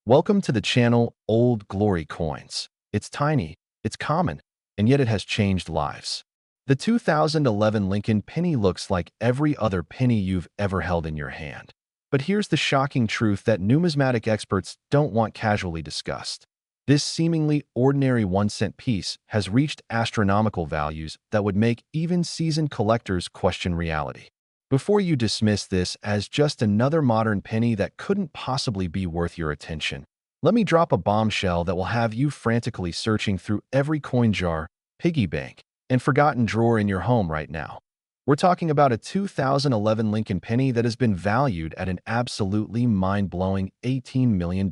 Welcome to the channel Old Glory Coins. It's tiny, it's common, and yet it has changed lives. The 2011 Lincoln Penny looks like every other penny you've ever held in your hand. But here's the shocking truth that numismatic experts don't want casually discussed. This seemingly ordinary 1-cent piece has reached astronomical values that would make even seasoned collectors question reality. Before you dismiss this as just another modern penny that couldn't possibly be worth your attention, let me drop a bombshell that will have you frantically searching through every coin jar, piggy bank, and forgotten drawer in your home right now. We're talking about a 2011 Lincoln Penny that has been valued at an absolutely mind-blowing $18 million.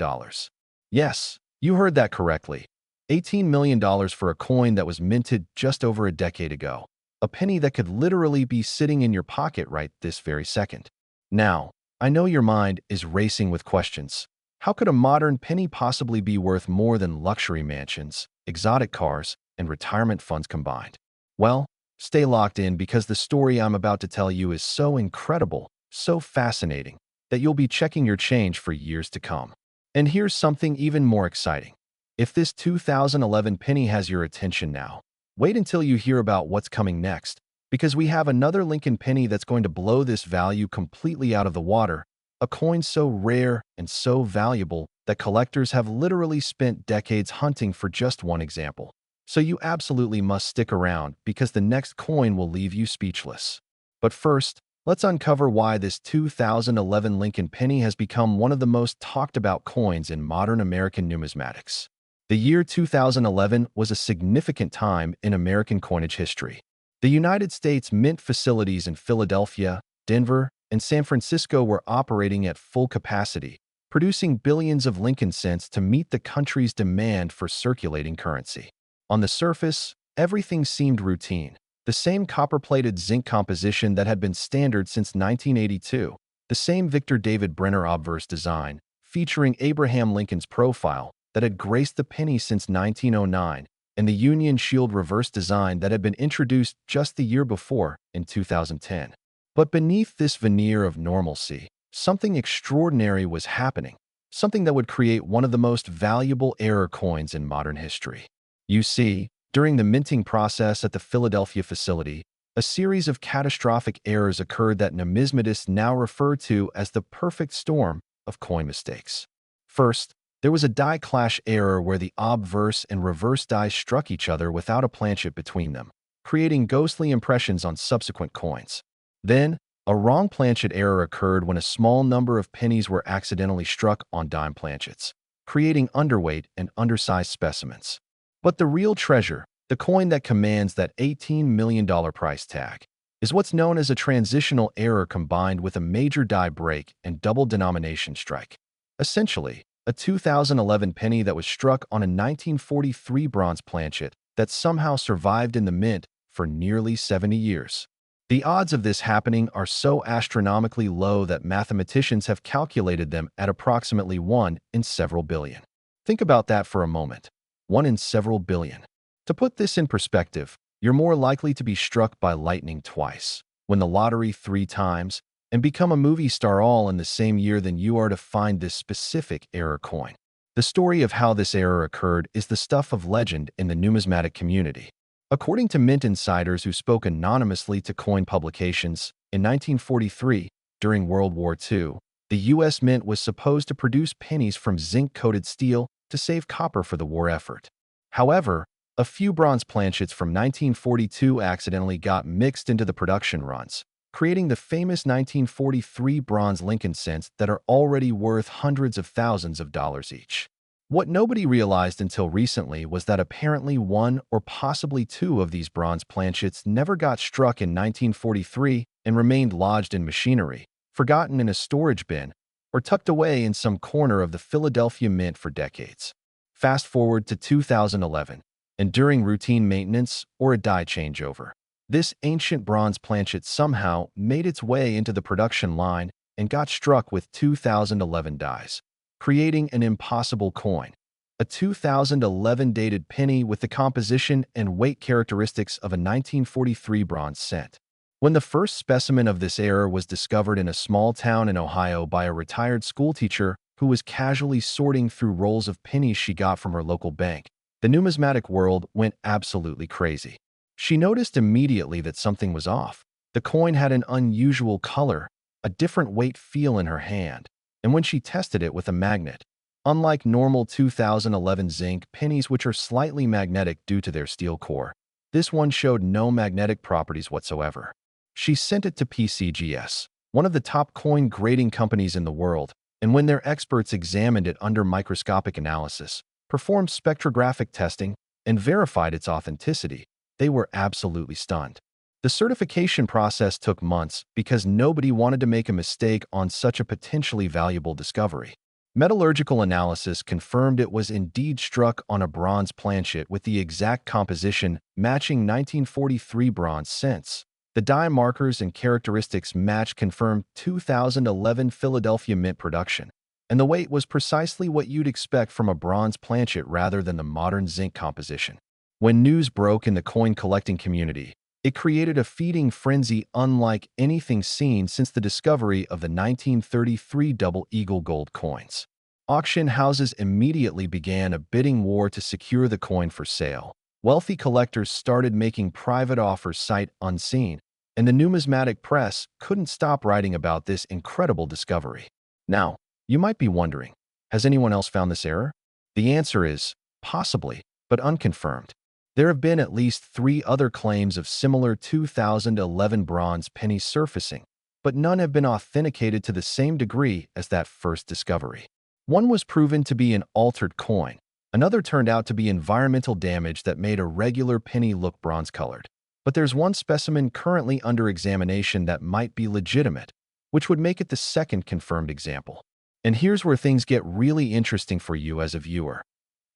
Yes, you heard that correctly. $18 million for a coin that was minted just over a decade ago. A penny that could literally be sitting in your pocket right this very second. Now, I know your mind is racing with questions. How could a modern penny possibly be worth more than luxury mansions, exotic cars, and retirement funds combined? Well, stay locked in because the story I'm about to tell you is so incredible, so fascinating, that you'll be checking your change for years to come. And here's something even more exciting. If this 2011 penny has your attention now, wait until you hear about what's coming next, because we have another Lincoln Penny that's going to blow this value completely out of the water, a coin so rare and so valuable that collectors have literally spent decades hunting for just one example. So you absolutely must stick around because the next coin will leave you speechless. But first, let's uncover why this 2011 Lincoln Penny has become one of the most talked about coins in modern American numismatics. The year 2011 was a significant time in American coinage history. The United States Mint facilities in Philadelphia, Denver, and San Francisco were operating at full capacity, producing billions of Lincoln cents to meet the country's demand for circulating currency. On the surface, everything seemed routine. The same copper-plated zinc composition that had been standard since 1982, the same Victor David Brenner obverse design, featuring Abraham Lincoln's profile, that had graced the penny since 1909, and the Union Shield reverse design that had been introduced just the year before, in 2010. But beneath this veneer of normalcy, something extraordinary was happening, something that would create one of the most valuable error coins in modern history. You see, during the minting process at the Philadelphia facility, a series of catastrophic errors occurred that numismatists now refer to as the perfect storm of coin mistakes. First, there was a die clash error where the obverse and reverse dies struck each other without a planchet between them, creating ghostly impressions on subsequent coins. Then, a wrong planchet error occurred when a small number of pennies were accidentally struck on dime planchets, creating underweight and undersized specimens. But the real treasure, the coin that commands that $18 million price tag, is what's known as a transitional error combined with a major die break and double denomination strike. Essentially, a 2011 penny that was struck on a 1943 bronze planchet that somehow survived in the mint for nearly 70 years. The odds of this happening are so astronomically low that mathematicians have calculated them at approximately 1 in several billion. Think about that for a moment. 1 in several billion. To put this in perspective, you're more likely to be struck by lightning twice, win the lottery 3 times, and become a movie star all in the same year than you are to find this specific error coin. The story of how this error occurred is the stuff of legend in the numismatic community. According to mint insiders who spoke anonymously to coin publications, in 1943, during World War II, the U.S. Mint was supposed to produce pennies from zinc-coated steel to save copper for the war effort. However, a few bronze planchets from 1942 accidentally got mixed into the production runs, creating the famous 1943 bronze Lincoln cents that are already worth hundreds of thousands of dollars each. What nobody realized until recently was that apparently 1 or possibly 2 of these bronze planchets never got struck in 1943 and remained lodged in machinery, forgotten in a storage bin, or tucked away in some corner of the Philadelphia Mint for decades. Fast forward to 2011, and during routine maintenance or a die changeover, this ancient bronze planchet somehow made its way into the production line and got struck with 2011 dies, creating an impossible coin, a 2011 dated penny with the composition and weight characteristics of a 1943 bronze cent. When the first specimen of this error was discovered in a small town in Ohio by a retired schoolteacher who was casually sorting through rolls of pennies she got from her local bank. The numismatic world went absolutely crazy. She noticed immediately that something was off. The coin had an unusual color, a different weight feel in her hand, and when she tested it with a magnet, unlike normal 2011 zinc pennies which are slightly magnetic due to their steel core, this one showed no magnetic properties whatsoever. She sent it to PCGS, one of the top coin grading companies in the world, and when their experts examined it under microscopic analysis, performed spectrographic testing, and verified its authenticity, they were absolutely stunned. The certification process took months because nobody wanted to make a mistake on such a potentially valuable discovery. Metallurgical analysis confirmed it was indeed struck on a bronze planchet with the exact composition matching 1943 bronze cents. The die markers and characteristics match confirmed 2011 Philadelphia Mint production, and the weight was precisely what you'd expect from a bronze planchet rather than the modern zinc composition. When news broke in the coin collecting community, it created a feeding frenzy unlike anything seen since the discovery of the 1933 Double Eagle gold coins. Auction houses immediately began a bidding war to secure the coin for sale. Wealthy collectors started making private offers sight unseen, and the numismatic press couldn't stop writing about this incredible discovery. Now, you might be wondering, has anyone else found this error? The answer is, possibly, but unconfirmed. There have been at least 3 other claims of similar 2011 bronze pennies surfacing, but none have been authenticated to the same degree as that first discovery. One was proven to be an altered coin. Another turned out to be environmental damage that made a regular penny look bronze-colored. But there's one specimen currently under examination that might be legitimate, which would make it the second confirmed example. And here's where things get really interesting for you as a viewer.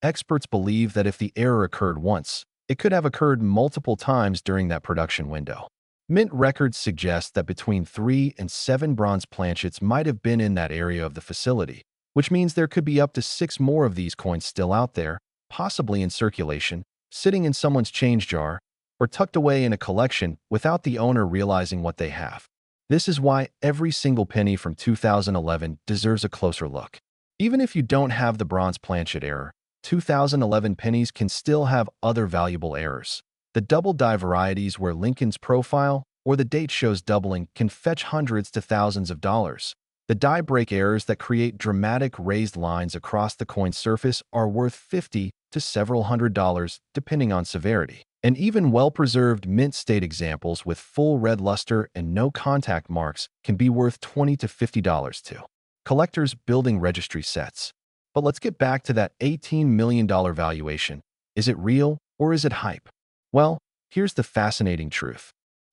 Experts believe that if the error occurred once, it could have occurred multiple times during that production window. Mint records suggest that between 3 and 7 bronze planchets might have been in that area of the facility, which means there could be up to 6 more of these coins still out there, possibly in circulation, sitting in someone's change jar, or tucked away in a collection without the owner realizing what they have. This is why every single penny from 2011 deserves a closer look. Even if you don't have the bronze planchet error, 2011 pennies can still have other valuable errors. The double die varieties where Lincoln's profile or the date shows doubling can fetch hundreds to thousands of dollars. The die break errors that create dramatic raised lines across the coin surface are worth $50 to several $100 depending on severity. And even well-preserved mint state examples with full red luster and no contact marks can be worth $20 to $50 too. Collectors building registry sets. But let's get back to that $18 million valuation. Is it real or is it hype? Well, here's the fascinating truth.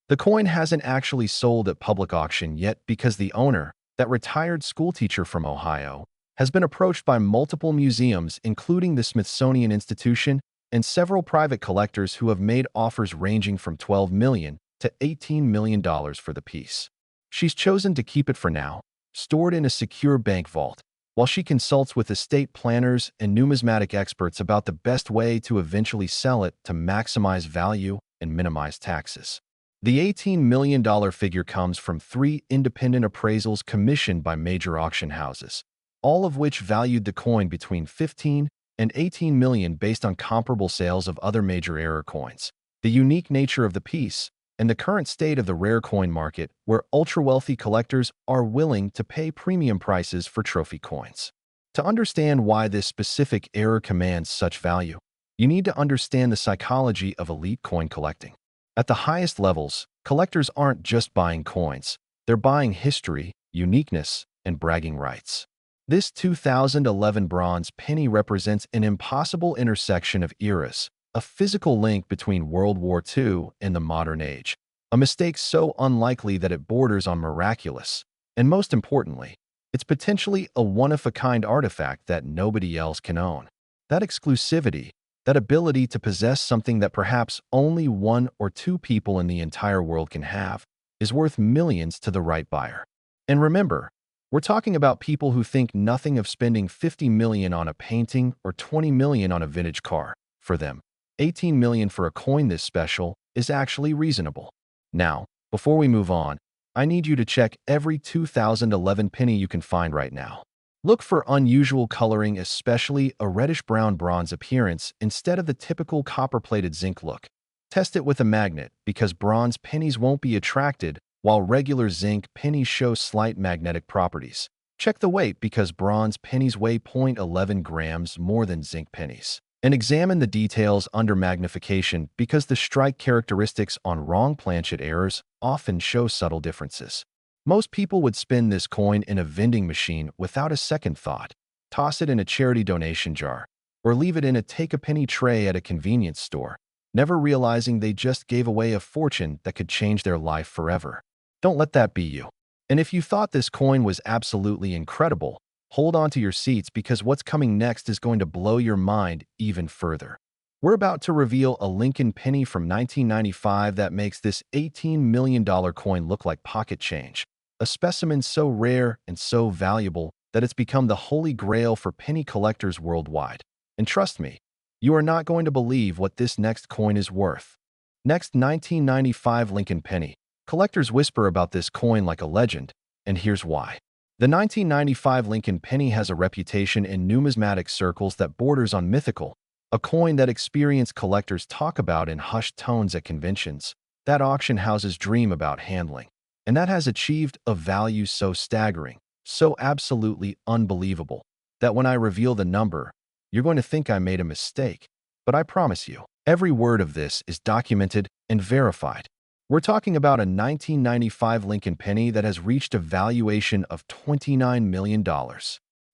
The coin hasn't actually sold at public auction yet because the owner, that retired schoolteacher from Ohio, has been approached by multiple museums including the Smithsonian Institution and several private collectors who have made offers ranging from $12 million to $18 million for the piece. She's chosen to keep it for now, stored in a secure bank vault, while she consults with estate planners and numismatic experts about the best way to eventually sell it to maximize value and minimize taxes. The $18 million figure comes from 3 independent appraisals commissioned by major auction houses, all of which valued the coin between $15 and $18 million based on comparable sales of other major error coins. The unique nature of the piece and the current state of the rare coin market where ultra-wealthy collectors are willing to pay premium prices for trophy coins. To understand why this specific error commands such value, you need to understand the psychology of elite coin collecting. At the highest levels, collectors aren't just buying coins, they're buying history, uniqueness, and bragging rights. This 2011 bronze penny represents an impossible intersection of eras, a physical link between World War II and the modern age, a mistake so unlikely that it borders on miraculous, and most importantly, it's potentially a one-of-a-kind artifact that nobody else can own. That exclusivity, that ability to possess something that perhaps only 1 or 2 people in the entire world can have, is worth millions to the right buyer. And remember, we're talking about people who think nothing of spending $50 million on a painting or $20 million on a vintage car. For them, $18 million for a coin this special is actually reasonable. Now, before we move on, I need you to check every 2011 penny you can find right now. Look for unusual coloring, especially a reddish-brown bronze appearance instead of the typical copper-plated zinc look. Test it with a magnet because bronze pennies won't be attracted, while regular zinc pennies show slight magnetic properties. Check the weight because bronze pennies weigh 0.11 grams more than zinc pennies. And examine the details under magnification because the strike characteristics on wrong planchet errors often show subtle differences. Most people would spin this coin in a vending machine without a second thought, toss it in a charity donation jar, or leave it in a take-a-penny tray at a convenience store, never realizing they just gave away a fortune that could change their life forever. Don't let that be you. And if you thought this coin was absolutely incredible, hold on to your seats because what's coming next is going to blow your mind even further. We're about to reveal a Lincoln penny from 1995 that makes this $18 million coin look like pocket change, a specimen so rare and so valuable that it's become the holy grail for penny collectors worldwide. And trust me, you are not going to believe what this next coin is worth. Next, 1995 Lincoln penny. Collectors whisper about this coin like a legend, and here's why. The 1995 Lincoln penny has a reputation in numismatic circles that borders on mythical, a coin that experienced collectors talk about in hushed tones at conventions, that auction houses dream about handling, and that has achieved a value so staggering, so absolutely unbelievable, that when I reveal the number, you're going to think I made a mistake. But I promise you, every word of this is documented and verified. We're talking about a 1995 Lincoln penny that has reached a valuation of $29 million.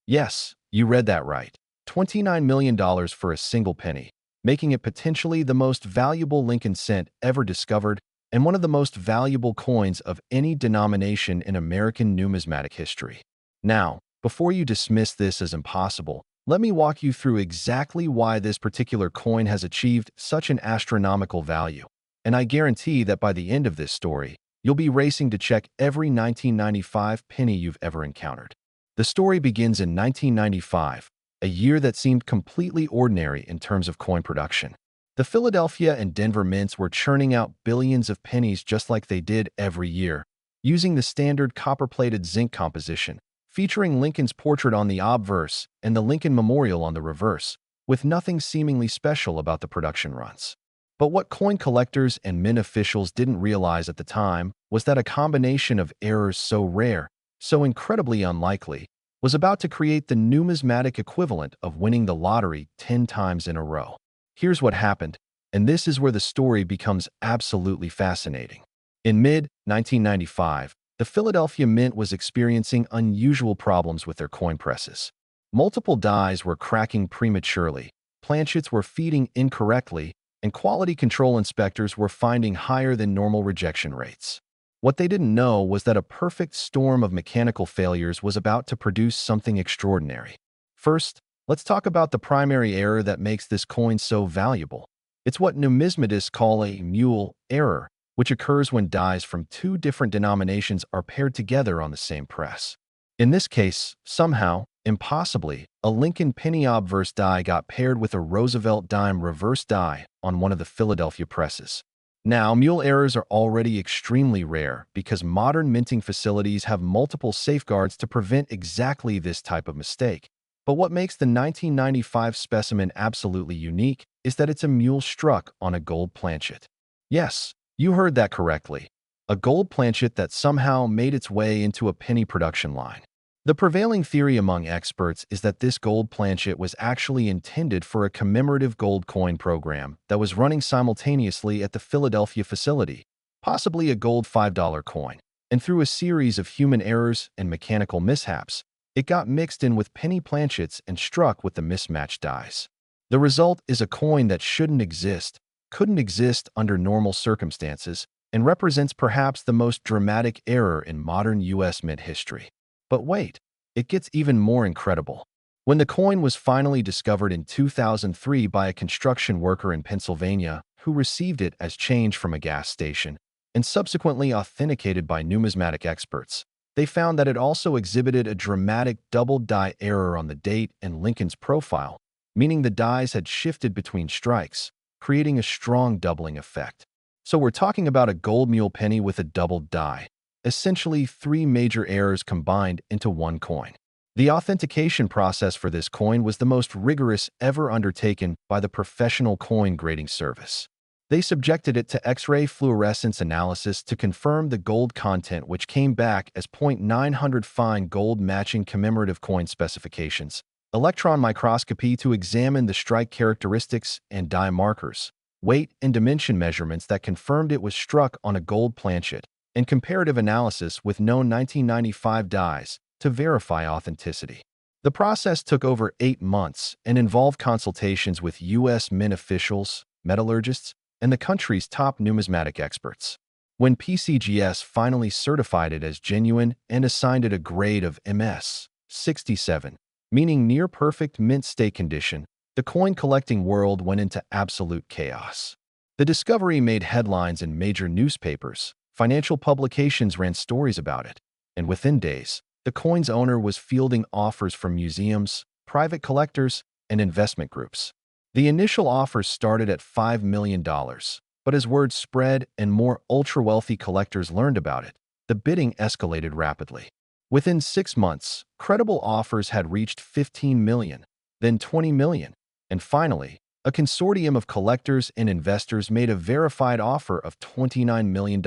Yes, you read that right. $29 million for a single penny, making it potentially the most valuable Lincoln cent ever discovered and one of the most valuable coins of any denomination in American numismatic history. Now, before you dismiss this as impossible, let me walk you through exactly why this particular coin has achieved such an astronomical value. And I guarantee that by the end of this story, you'll be racing to check every 1995 penny you've ever encountered. The story begins in 1995, a year that seemed completely ordinary in terms of coin production. The Philadelphia and Denver mints were churning out billions of pennies just like they did every year, using the standard copper-plated zinc composition, featuring Lincoln's portrait on the obverse and the Lincoln Memorial on the reverse, with nothing seemingly special about the production runs. But what coin collectors and mint officials didn't realize at the time was that a combination of errors so rare, so incredibly unlikely, was about to create the numismatic equivalent of winning the lottery 10 times in a row. Here's what happened, and this is where the story becomes absolutely fascinating. In mid-1995, the Philadelphia Mint was experiencing unusual problems with their coin presses. Multiple dies were cracking prematurely, planchets were feeding incorrectly, and quality control inspectors were finding higher than normal rejection rates. What they didn't know was that a perfect storm of mechanical failures was about to produce something extraordinary. First, let's talk about the primary error that makes this coin so valuable. It's what numismatists call a mule error, which occurs when dies from two different denominations are paired together on the same press. In this case, somehow, impossibly, a Lincoln penny obverse die got paired with a Roosevelt dime reverse die on one of the Philadelphia presses. Now, mule errors are already extremely rare because modern minting facilities have multiple safeguards to prevent exactly this type of mistake. But what makes the 1995 specimen absolutely unique is that it's a mule struck on a gold planchet. Yes, you heard that correctly. A gold planchet that somehow made its way into a penny production line. The prevailing theory among experts is that this gold planchet was actually intended for a commemorative gold coin program that was running simultaneously at the Philadelphia facility, possibly a gold $5 coin. And through a series of human errors and mechanical mishaps, it got mixed in with penny planchets and struck with the mismatched dies. The result is a coin that shouldn't exist, couldn't exist under normal circumstances, and represents perhaps the most dramatic error in modern U.S. mint history. But wait, it gets even more incredible. When the coin was finally discovered in 2003 by a construction worker in Pennsylvania who received it as change from a gas station, and subsequently authenticated by numismatic experts, they found that it also exhibited a dramatic double die error on the date and Lincoln's profile, meaning the dies had shifted between strikes, creating a strong doubling effect. So we're talking about a gold mule penny with a doubled die. Essentially, three major errors combined into one coin. The authentication process for this coin was the most rigorous ever undertaken by the professional coin grading service. They subjected it to X-ray fluorescence analysis to confirm the gold content, which came back as 0.900 fine gold matching commemorative coin specifications, electron microscopy to examine the strike characteristics and die markers, weight and dimension measurements that confirmed it was struck on a gold planchet, and comparative analysis with known 1995 dies to verify authenticity. The process took over 8 months and involved consultations with U.S. mint officials, metallurgists, and the country's top numismatic experts. When PCGS finally certified it as genuine and assigned it a grade of MS 67, meaning near perfect mint state condition, the coin collecting world went into absolute chaos. The discovery made headlines in major newspapers, financial publications ran stories about it, and within days, the coin's owner was fielding offers from museums, private collectors, and investment groups. The initial offers started at $5 million, but as word spread and more ultra-wealthy collectors learned about it, the bidding escalated rapidly. Within 6 months, credible offers had reached $15 million, then $20 million, and finally, a consortium of collectors and investors made a verified offer of $29 million,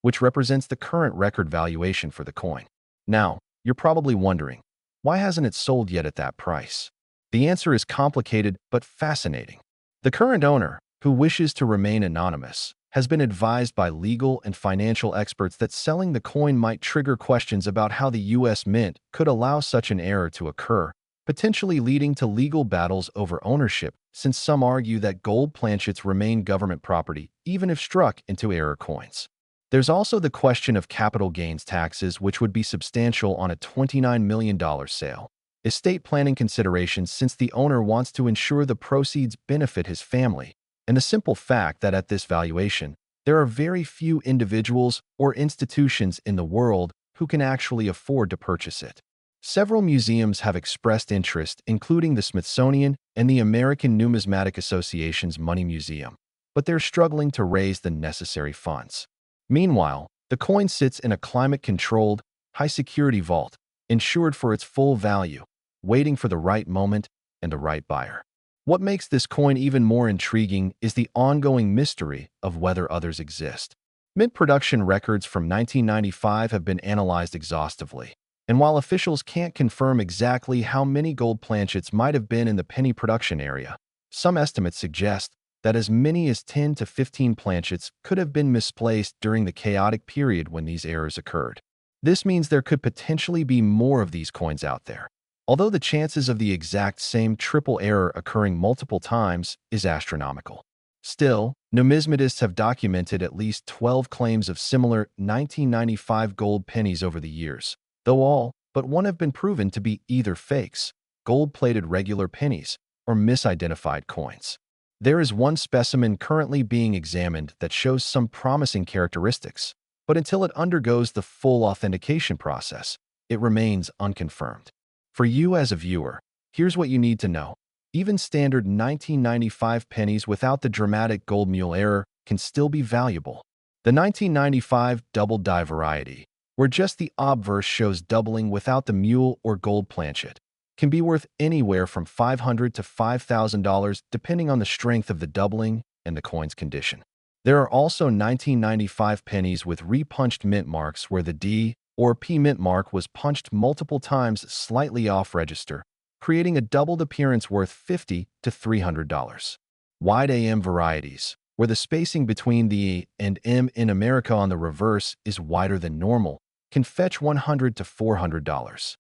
which represents the current record valuation for the coin. Now, you're probably wondering, why hasn't it sold yet at that price? The answer is complicated but fascinating. The current owner, who wishes to remain anonymous, has been advised by legal and financial experts that selling the coin might trigger questions about how the U.S. Mint could allow such an error to occur, potentially leading to legal battles over ownership, since some argue that gold planchets remain government property even if struck into error coins. There's also the question of capital gains taxes, which would be substantial on a $29 million sale. Estate planning considerations, since the owner wants to ensure the proceeds benefit his family, and the simple fact that at this valuation, there are very few individuals or institutions in the world who can actually afford to purchase it. Several museums have expressed interest, including the Smithsonian and the American Numismatic Association's Money Museum, but they're struggling to raise the necessary funds. Meanwhile, the coin sits in a climate-controlled, high-security vault, insured for its full value, waiting for the right moment and the right buyer. What makes this coin even more intriguing is the ongoing mystery of whether others exist. Mint production records from 1995 have been analyzed exhaustively, and while officials can't confirm exactly how many gold planchets might have been in the penny production area, some estimates suggest that as many as 10 to 15 planchets could have been misplaced during the chaotic period when these errors occurred. This means there could potentially be more of these coins out there, although the chances of the exact same triple error occurring multiple times is astronomical. Still, numismatists have documented at least 12 claims of similar 1995 gold pennies over the years, though all but one have been proven to be either fakes, gold-plated regular pennies, or misidentified coins. There is one specimen currently being examined that shows some promising characteristics, but until it undergoes the full authentication process, it remains unconfirmed. For you as a viewer, here's what you need to know. Even standard 1995 pennies without the dramatic Gold Mule error can still be valuable. The 1995 double die variety, where just the obverse shows doubling without the mule or gold planchet, can be worth anywhere from $500 to $5,000 depending on the strength of the doubling and the coin's condition. There are also 1995 pennies with repunched mint marks where the D or P mint mark was punched multiple times slightly off register, creating a doubled appearance worth $50 to $300. Wide AM varieties, where the spacing between the E and M in America on the reverse is wider than normal, can fetch $100 to $400.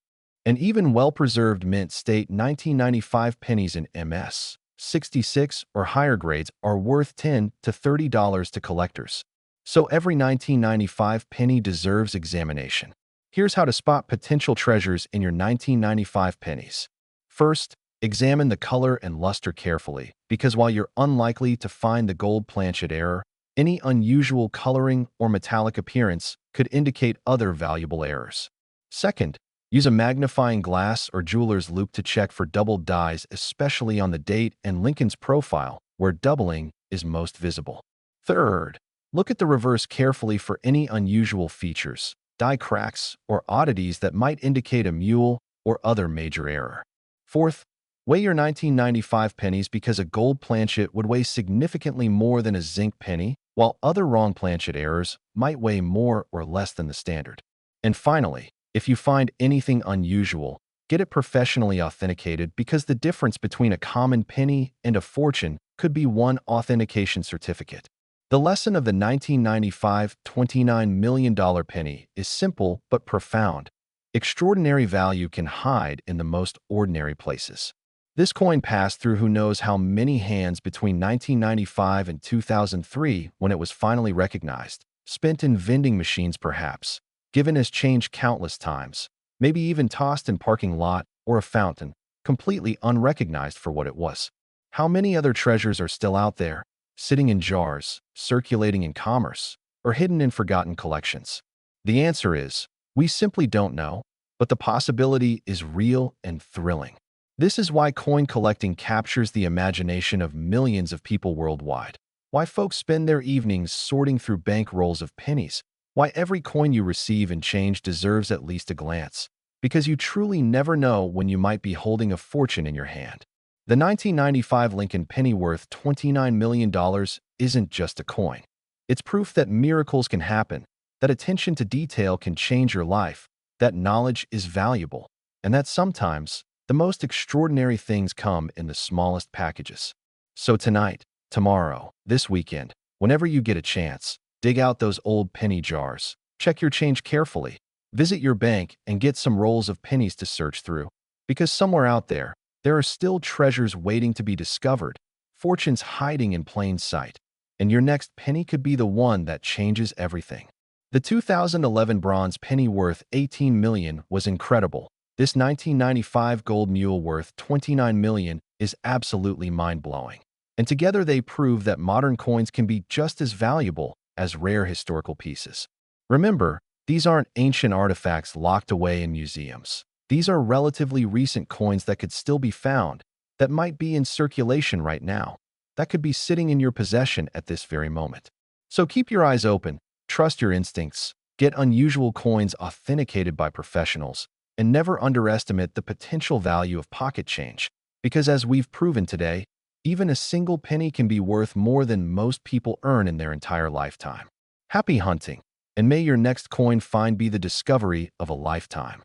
And even well-preserved mint state 1995 pennies in MS 66 or higher grades are worth $10 to $30 to collectors. So every 1995 penny deserves examination. Here's how to spot potential treasures in your 1995 pennies. First, examine the color and luster carefully, because while you're unlikely to find the gold planchet error, any unusual coloring or metallic appearance could indicate other valuable errors. Second, use a magnifying glass or jeweler's loupe to check for doubled dies, especially on the date and Lincoln's profile, where doubling is most visible. Third, look at the reverse carefully for any unusual features, die cracks, or oddities that might indicate a mule or other major error. Fourth, weigh your 1995 pennies because a gold planchet would weigh significantly more than a zinc penny, while other wrong planchet errors might weigh more or less than the standard. And finally, if you find anything unusual, get it professionally authenticated because the difference between a common penny and a fortune could be one authentication certificate. The lesson of the 1995 $29 million penny is simple but profound. Extraordinary value can hide in the most ordinary places. This coin passed through who knows how many hands between 1995 and 2003 when it was finally recognized, spent in vending machines perhaps, given as change countless times, maybe even tossed in parking lot or a fountain, completely unrecognized for what it was. How many other treasures are still out there, sitting in jars, circulating in commerce, or hidden in forgotten collections? The answer is, we simply don't know, but the possibility is real and thrilling. This is why coin collecting captures the imagination of millions of people worldwide. Why folks spend their evenings sorting through bank rolls of pennies. Why every coin you receive in change deserves at least a glance. Because you truly never know when you might be holding a fortune in your hand. The 1995 Lincoln penny worth $29 million isn't just a coin. It's proof that miracles can happen, that attention to detail can change your life, that knowledge is valuable, and that sometimes the most extraordinary things come in the smallest packages. So tonight, tomorrow, this weekend, whenever you get a chance, dig out those old penny jars, check your change carefully, visit your bank and get some rolls of pennies to search through. Because somewhere out there are still treasures waiting to be discovered, fortunes hiding in plain sight, and your next penny could be the one that changes everything. The 2011 bronze penny worth $18 million was incredible. This 1995 gold mule worth $29 million is absolutely mind-blowing. And together they prove that modern coins can be just as valuable as rare historical pieces. Remember, these aren't ancient artifacts locked away in museums. These are relatively recent coins that could still be found, that might be in circulation right now, that could be sitting in your possession at this very moment. So keep your eyes open, trust your instincts, get unusual coins authenticated by professionals, and never underestimate the potential value of pocket change, because as we've proven today, even a single penny can be worth more than most people earn in their entire lifetime. Happy hunting, and may your next coin find be the discovery of a lifetime.